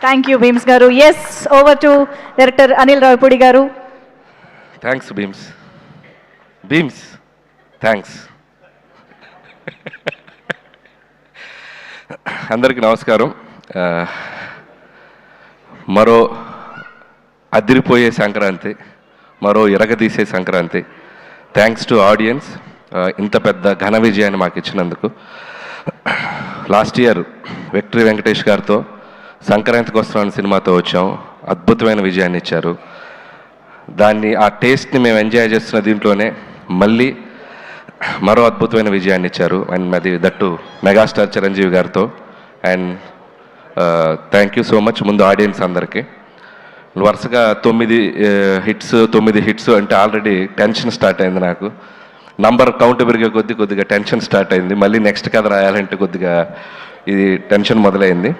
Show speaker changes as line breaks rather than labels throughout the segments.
Thank you Bheems garu. Yes, over to director Anil Ravipudi garu.
Thanks Bheems thanks. అందరికీ నమస్కారం. మరో అదిరిపోయే సంక్రాంతి, మరో ఇరగదీసే సంక్రాంతి. థ్యాంక్స్ టు ఆడియన్స్, ఇంత పెద్ద ఘన విజయాన్ని మాకు ఇచ్చినందుకు. లాస్ట్ ఇయర్ విక్టరీ వెంకటేష్ గారితో సంక్రాంతికి వస్తున్నాను సినిమాతో వచ్చాం. అద్భుతమైన విజయాన్ని ఇచ్చారు. ఆ టేస్ట్ని మేము ఎంజాయ్ చేస్తున్న దీంట్లోనే మళ్ళీ మరో అద్భుతమైన విజయాన్ని ఇచ్చారు. అండ్ అది దట్టు మెగాస్టార్ చిరంజీవి గారితో. And thank you so much ముందు ఆడియన్స్ అందరికీ. వరుసగా 9 హిట్స్ అంటే ఆల్రెడీ టెన్షన్ స్టార్ట్ అయింది నాకు. నంబర్ కౌంట్ పెరిగే కొద్దిగా టెన్షన్ స్టార్ట్ అయింది. మళ్ళీ నెక్స్ట్ కథ రాయాలంటే కొద్దిగా ఇది టెన్షన్ మొదలైంది.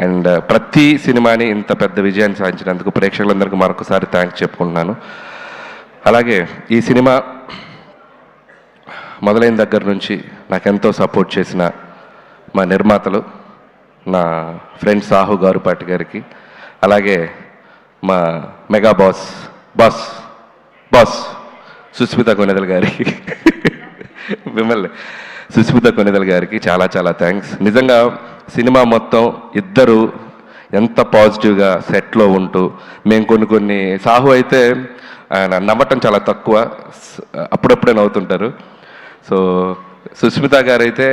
అండ్ ప్రతి సినిమాని ఇంత పెద్ద విజయాన్ని సాధించినందుకు ప్రేక్షకులందరికీ మరొకసారి థ్యాంక్స్ చెప్పుకుంటున్నాను. అలాగే ఈ సినిమా మొదలైన దగ్గర నుంచి నాకెంతో సపోర్ట్ చేసిన మా నిర్మాతలు, నా ఫ్రెండ్ సాహు గారుపాటి గారికి, అలాగే మా మెగా బాస్ సుస్మిత కొనెదల్ గారికి, మిమ్మల్ని సుస్మిత కొనెదల్ గారికి చాలా చాలా థ్యాంక్స్. నిజంగా సినిమా మొత్తం ఇద్దరు ఎంత పాజిటివ్గా సెట్లో ఉంటూ మేము కొన్ని సాహు అయితే ఆయన నవ్వటం చాలా తక్కువ, అప్పుడప్పుడే నవ్వుతుంటారు. సో సుస్మిత గారు అయితే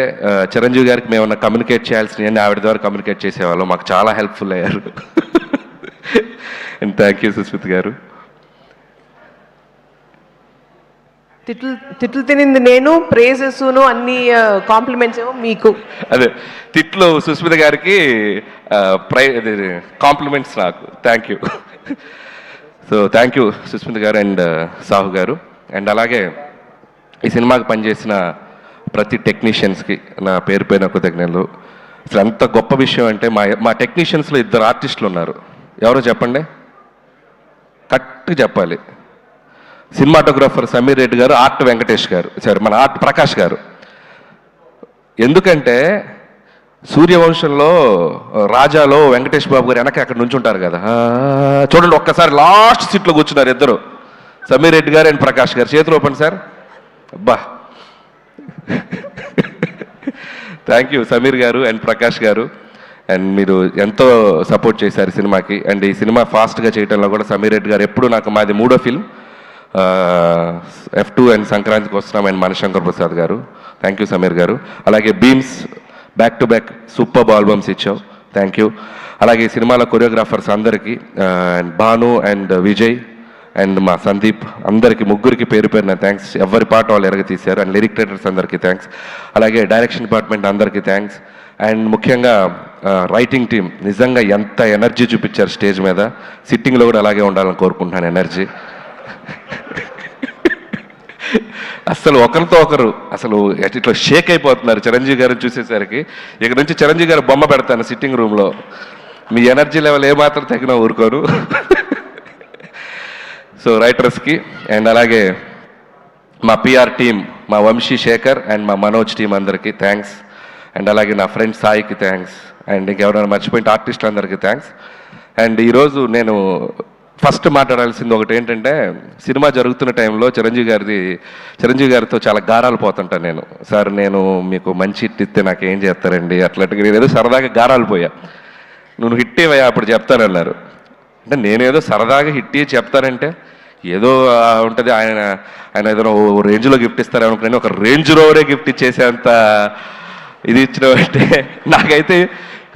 చిరంజీవి గారికి మేమన్నా కమ్యూనికేట్ చేయాల్సినవన్నీ ఆవిడ ద్వారా కమ్యూనికేట్ చేసేవాళ్ళం. మాకు చాలా హెల్ప్ఫుల్ అయ్యారు. అండ్ థ్యాంక్ యూ సుస్మిత గారు.
తిట్లు తినింది నేను, ప్రేజెస్ను అన్ని కాంప్లిమెంట్స్ ఏమో మీకు.
అదే తిట్లు సుస్మిత గారికి, కాంప్లిమెంట్స్ నాకు. Thank you. So thank you Susmita garu and Sahu గారు. అండ్ అలాగే ఈ సినిమాకి పనిచేసిన ప్రతి టెక్నీషియన్స్కి నా పేరు పైన కృతజ్ఞతలు. అసలు ఎంత గొప్ప విషయం అంటే మా టెక్నీషియన్స్లో 2 ఆర్టిస్టులు ఉన్నారు. ఎవరో చెప్పండి, కరెక్ట్గా చెప్పాలి. సినిమాటోగ్రాఫర్ సమీర్ రెడ్డి గారు, ఆర్ట్ వెంకటేష్ గారు, సారీ మన ఆర్ట్ ప్రకాష్ గారు. ఎందుకంటే సూర్యవంశంలో రాజాలో వెంకటేష్ బాబు గారు వెనక అక్కడ నుంచి ఉంటారు కదా, చూడండి ఒక్కసారి లాస్ట్ సీట్లో కూర్చున్నారు ఇద్దరు, సమీర్ రెడ్డి గారు అండ్ ప్రకాష్ గారు. చేతులు ఓపెన్ సార్. అబ్బా, థ్యాంక్ యూ సమీర్ గారు అండ్ ప్రకాష్ గారు. అండ్ మీరు ఎంతో సపోర్ట్ చేశారు సినిమాకి. అండ్ ఈ సినిమా ఫాస్ట్గా చేయడంలో కూడా సమీర్ రెడ్డి గారు ఎప్పుడు మాది 3వ ఫిల్మ్ F2 అండ్ సంక్రాంతికి వస్తున్నాం. అండ్ మణిశంకర్ ప్రసాద్ గారు, థ్యాంక్ యూ సమీర్ గారు. అలాగే Bheems back to back super albums ఇచ్చావు, థ్యాంక్ యూ. అలాగే ఈ సినిమాలో కొరియోగ్రాఫర్స్ అందరికీ, భాను అండ్ విజయ్ అండ్ మా సందీప్, అందరికీ ముగ్గురికి పేరు పేరున థ్యాంక్స్. ఎవరి పాట వాళ్ళు ఎరగ తీశారు. అండ్ లిరిక్ రైటర్స్ అందరికీ థ్యాంక్స్. అలాగే డైరెక్షన్ డిపార్ట్మెంట్ అందరికీ థ్యాంక్స్. అండ్ ముఖ్యంగా రైటింగ్ టీం నిజంగా ఎంత ఎనర్జీ చూపించారు స్టేజ్ మీద. సిట్టింగ్లో కూడా అలాగే ఉండాలని కోరుకుంటున్నాను ఎనర్జీ. అసలు ఒకరితో ఒకరు అసలు ఇట్లా షేక్ అయిపోతున్నారు చిరంజీవి గారిని చూసేసరికి. ఇక్కడ నుంచి చిరంజీవి గారు బొమ్మ పెడతాను సిట్టింగ్ రూమ్లో. మీ ఎనర్జీ లెవెల్ ఏమాత్రం తగిన ఊరుకోరు. సో రైటర్స్కి అండ్ అలాగే మా పిఆర్ టీం, మా వంశీ శేఖర్ అండ్ మా మనోజ్ టీం అందరికీ థ్యాంక్స్. అండ్ అలాగే నా ఫ్రెండ్ సాయికి థ్యాంక్స్. అండ్ ఇంకెవరైనా మర్చిపోయిన ఆర్టిస్ట్ అందరికీ థ్యాంక్స్. అండ్ ఈరోజు నేను ఫస్ట్ మాట్లాడాల్సింది ఒకటి ఏంటంటే, సినిమా జరుగుతున్న టైంలో చిరంజీవి గారితో చాలా గారాలు పోతుంటాను నేను. సార్ నేను మీకు మంచి హిట్ ఇస్తే నాకు ఏం చేస్తారండి అట్లాంటిగా. నేను ఏదో సరదాగా గారాలు పోయా. నువ్వు హిట్ ఇవ్వయా అప్పుడు చెప్తానన్నారు. అంటే నేనేదో సరదాగా హిట్ ఇచ్చి చెప్తానంటే ఏదో ఉంటుంది, ఆయన ఏదైనా రేంజ్లో గిఫ్ట్ ఇస్తారనుకుని ఒక రేంజ్ రోవరే గిఫ్ట్ ఇచ్చేసేంత ఇది ఇచ్చినట్టే. నాకైతే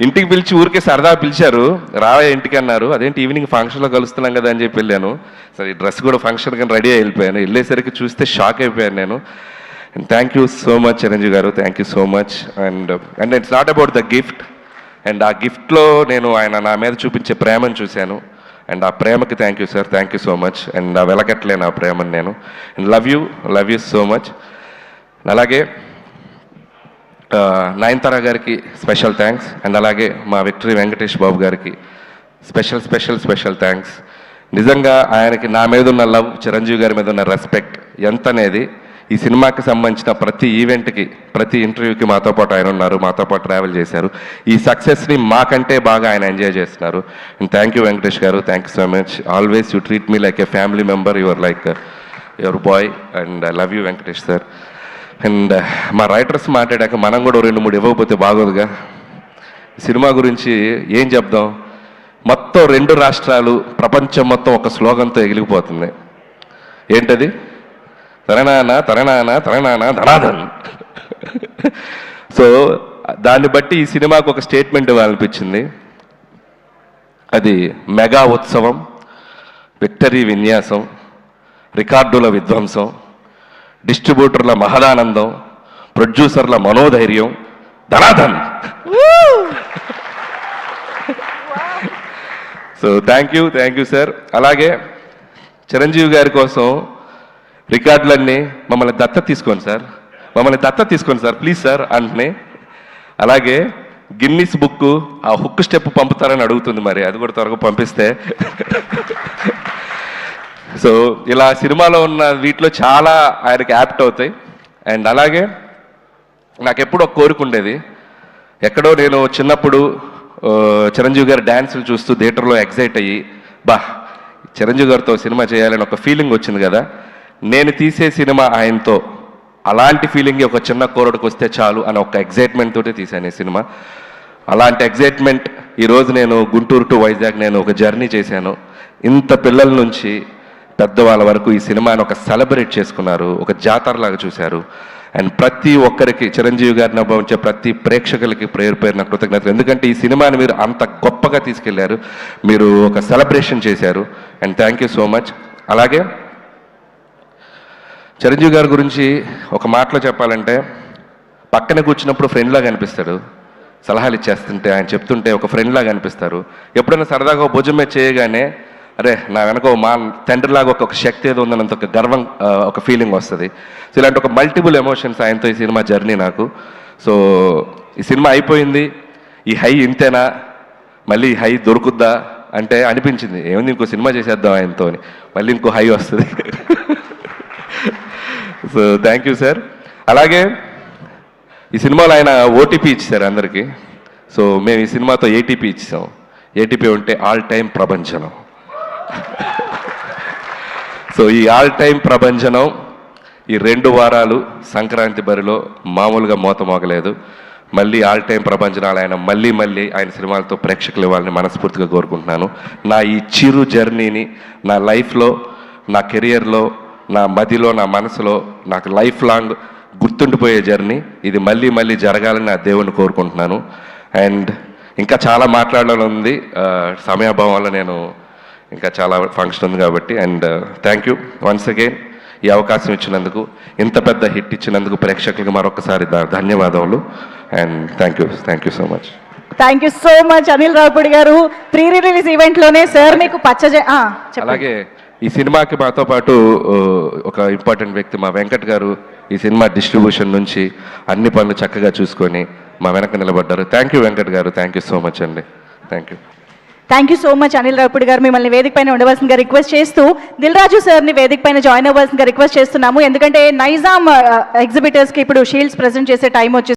ఇంటికి పిలిచి ఊరికే సరదా పిలిచారు, రావే ఇంటికి అన్నారు. అదేంటి ఈవినింగ్ ఫంక్షన్లో కలుస్తున్నాం కదా అని చెప్పి వెళ్ళాను. సరే డ్రెస్ కూడా ఫంక్షన్ కానీ రెడీ అయి వెళ్ళిపోయాను. వెళ్ళేసరికి చూస్తే షాక్ అయిపోయాను నేను. And thank you so much Chiranjeevi garu, thank you so much. And it's not about the gift. And ఆ గిఫ్ట్లో నేను ఆయన నా మీద చూపించే ప్రేమను చూశాను. అండ్ ఆ ప్రేమకి thank you sir, thank you so much. And ఆ వెలకట్లేను ఆ ప్రేమను నేను. And love you so much. అలాగే నయనతార గారికి స్పెషల్ థ్యాంక్స్. అండ్ అలాగే మా విక్టరీ వెంకటేష్ బాబు గారికి స్పెషల్ థ్యాంక్స్. నిజంగా ఆయనకి నా మీద ఉన్న లవ్, చిరంజీవి గారి మీద ఉన్న రెస్పెక్ట్ ఎంత అనేది ఈ సినిమాకి సంబంధించిన ప్రతి ఈవెంట్కి, ప్రతి ఇంటర్వ్యూకి మాతో పాటు ఆయన ఉన్నారు, మాతో పాటు ట్రావెల్ చేశారు. ఈ సక్సెస్ని మాకంటే బాగా ఆయన ఎంజాయ్ చేస్తున్నారు. అండ్ థ్యాంక్ యూ వెంకటేష్ గారు, thank you so much. Always you treat me like A family member. Your like your boy and I love you Venkatesh sir. And మా రైటర్స్ మాట్లాడాక మనం కూడా 2-3 ఇవ్వకపోతే బాగోదుగా. సినిమా గురించి ఏం చెప్దాం, మొత్తం 2 రాష్ట్రాలు, ప్రపంచం మొత్తం ఒక స్లోగన్తో ఎగిలిపోతుంది. ఏంటది? తరణాన తరణాన తరణాన ధనాధన్. సో దాన్ని బట్టి ఈ సినిమాకు ఒక స్టేట్మెంట్ ఇవ్వాలనిపించింది. అది మెగా ఉత్సవం, విక్టరీ విన్యాసం, రికార్డుల విధ్వంసం, డిస్ట్రిబ్యూటర్ల మహదానందం, ప్రొడ్యూసర్ల మనోధైర్యం, ధనాధన్. So thank you sir. అలాగే చిరంజీవి గారి కోసం రికార్డులన్నీ మమ్మల్ని దత్త తీసుకోండి సార్, ప్లీజ్ సార్ అంటున్నాయి. అలాగే గిన్నిస్ బుక్ ఆ హుక్ స్టెప్ పంపుతారని అడుగుతుంది, మరి అది కూడా త్వరగా పంపిస్తే. సో ఇలా సినిమాలో ఉన్న వీటిలో చాలా ఆయనకి యాప్ట్ అవుతాయి. అండ్ అలాగే నాకు ఎప్పుడు ఒక కోరిక ఉండేది, ఎక్కడో నేను చిన్నప్పుడు చిరంజీవి గారి డ్యాన్సులు చూస్తూ థియేటర్లో ఎగ్జైట్ అయ్యి, చిరంజీవి గారితో సినిమా చేయాలని ఒక ఫీలింగ్ వచ్చింది కదా, నేను తీసే సినిమా ఆయనతో అలాంటి ఫీలింగ్ ఒక చిన్న కోరడికి వస్తే చాలు అని ఒక ఎగ్జైట్మెంట్ తోటి తీశాను ఈ సినిమా. అలాంటి ఎగ్జైట్మెంట్ ఈరోజు నేను గుంటూరు టు వైజాగ్ నేను ఒక జర్నీ చేశాను. ఇంత పిల్లల నుంచి పెద్దవాళ్ళ వరకు ఈ సినిమాని ఒక సెలబ్రేట్ చేసుకున్నారు, ఒక జాతరలాగా చూశారు. అండ్ ప్రతి ఒక్కరికి, చిరంజీవి గారిని అభిమానించే ప్రతి ప్రేక్షకులకి పేరు నా కృతజ్ఞతలు. ఎందుకంటే ఈ సినిమాని మీరు అంత గొప్పగా తీసుకెళ్లారు, మీరు ఒక సెలబ్రేషన్ చేశారు. And thank you so much. అలాగే చిరంజీవి గారి గురించి ఒక మాటలో చెప్పాలంటే, పక్కన కూర్చున్నప్పుడు ఫ్రెండ్లాగా అనిపిస్తాడు, సలహాలు ఇచ్చేస్తుంటే ఆయన చెప్తుంటే ఒక ఫ్రెండ్లాగా అనిపిస్తారు. ఎప్పుడైనా సరదాగా భుజం మీద చేయగానే అరే నా వెనక మా తండ్రిలాగా ఒక శక్తి ఏదో ఉందన్నంత ఒక గర్వం, ఒక ఫీలింగ్ వస్తుంది. సో ఇలాంటి ఒక మల్టిపుల్ ఎమోషన్స్ ఆయనతో ఈ సినిమా జర్నీ నాకు. సో ఈ సినిమా అయిపోయింది, ఈ హై ఇంతేనా, మళ్ళీ ఈ హై దొరుకుద్దా అంటే అనిపించింది, ఏముంది ఇంకో సినిమా చేసేద్దాం ఆయనతో అని, మళ్ళీ ఇంకో హై వస్తుంది. So thank you sir. అలాగే ఈ సినిమాలో ఆయన ఓటీపీ ఇచ్చారు అందరికీ. సో మేము ఈ సినిమాతో ఏటీపీ ఇచ్చాం. ఏటీపీ ఉంటే ఆల్ టైమ్ ప్రభంజనం. సో ఈ ఆల్ టైమ్ ప్రభంజనం ఈ 2 వారాలు సంక్రాంతి బరిలో మామూలుగా మోత మోగలేదు. మళ్ళీ ఆల్ టైమ్ ప్రభంజనాలు ఆయన మళ్ళీ ఆయన సినిమాలతో ప్రేక్షకులు ఇవ్వాలని మనస్ఫూర్తిగా కోరుకుంటున్నాను. నా ఈ చిరు జర్నీని నా లైఫ్లో, నా కెరియర్లో, నా మదిలో, నా మనసులో నాకు లైఫ్ లాంగ్ గుర్తుండిపోయే జర్నీ ఇది మళ్ళీ జరగాలని నా దేవుణ్ణి కోరుకుంటున్నాను. అండ్ ఇంకా చాలా మాట్లాడాలని ఉంది, సమయాభావం వల్ల నేను ఇంకా చాలా ఫంక్షన్ ఉంది కాబట్టి. And thank you once again ఈ అవకాశం ఇచ్చినందుకు, ఇంత పెద్ద హిట్ ఇచ్చినందుకు ప్రేక్షకులకు మరొకసారి ధన్యవాదములు. And thank you so much.
Thank you so much Anil Ravupudi garu. Pre release ఈవెంట్లోనే sir మీకు
అలాగే ఈ సినిమాకి మాతో పాటు ఒక ఇంపార్టెంట్ వ్యక్తి మా వెంకట్ గారు ఈ సినిమా డిస్ట్రిబ్యూషన్ నుంచి అన్ని పనులు చక్కగా చూసుకొని మా వెనక నిలబడ్డారు. థ్యాంక్ యూ వెంకట్ గారు, థ్యాంక్ యూ సో మచ్ అండి.
Thank you so much Anil Ravupudi గారు. మిమ్మల్ని వేదిక పైన ఉండవలసిందిగా రిక్వెస్ట్ చేస్తూ దిల్ రాజు సార్ని వేదిక పైన జాయిన్ అవ్వాల్సిందిగా రిక్వెస్ట్ చేస్తున్నాము. ఎందుకంటే నైజాం ఎగ్జిబిటర్స్కి ఇప్పుడు షీల్డ్స్ ప్రెజెంట్ చేసే టైం వచ్చి